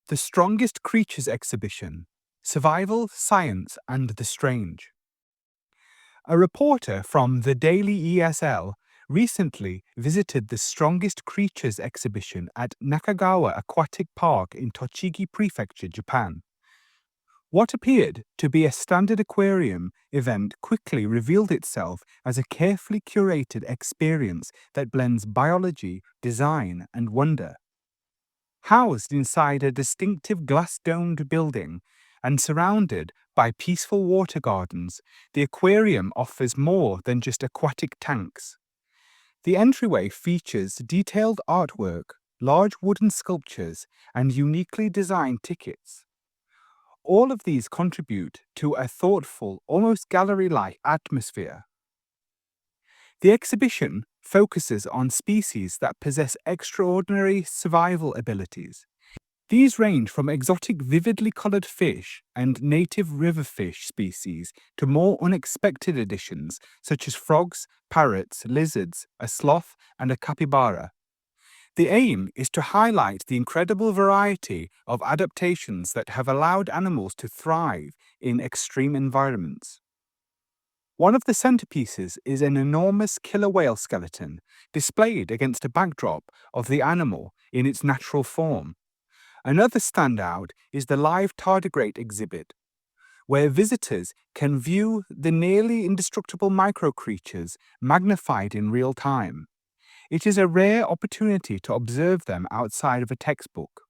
The Strongest Creatures exhibition: Survival, Science and the Strange. A reporter from the Daily ESL recently visited the Strongest Creatures exhibition at Nakagawa Aquatic Park in Tochigi Prefecture, Japan. What appeared to be a standard aquarium event quickly revealed itself as a carefully curated experience that blends biology, design, and wonder. Housed inside a distinctive glass-domed building and surrounded by peaceful water gardens, the aquarium offers more than just aquatic tanks. The entryway features detailed artwork, large wooden sculptures, and uniquely designed tickets. All of these contribute to a thoughtful, almost gallery-like atmosphere. The exhibition focuses on species that possess extraordinary survival abilities. These range from exotic vividly colored fish and native river fish species to more unexpected additions such as frogs, parrots, lizards, a sloth, and a capybara. The aim is to highlight the incredible variety of adaptations that have allowed animals to thrive in extreme environments. One of the centerpieces is an enormous killer whale skeleton, displayed against a backdrop of the animal in its natural form. Another standout is the live tardigrade exhibit, where visitors can view the nearly indestructible microcreatures magnified in real time. It is a rare opportunity to observe them outside of a textbook.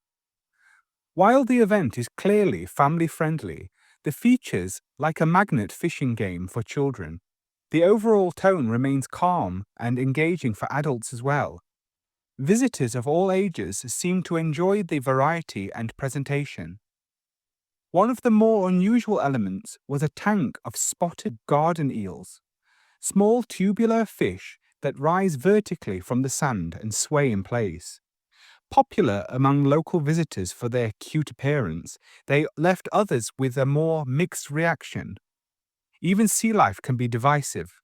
While the event is clearly family-friendly, the features like a magnet fishing game for children. The overall tone remains calm and engaging for adults as well. Visitors of all ages seem to enjoy the variety and presentation. One of the more unusual elements was a tank of spotted garden eels, small tubular fish that rise vertically from the sand and sway in place. Popular among local visitors for their cute appearance, they left others with a more mixed reaction. Even sea life can be divisive.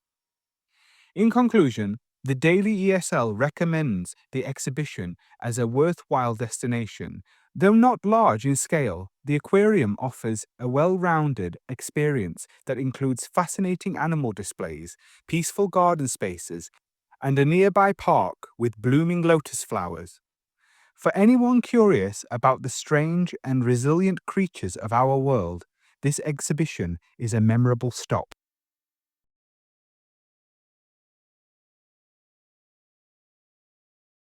In conclusion, the Daily ESL recommends the exhibition as a worthwhile destination. Though not large in scale, the aquarium offers a well-rounded experience that includes fascinating animal displays, peaceful garden spaces, and a nearby park with blooming lotus flowers. For anyone curious about the strange and resilient creatures of our world, this exhibition is a memorable stop.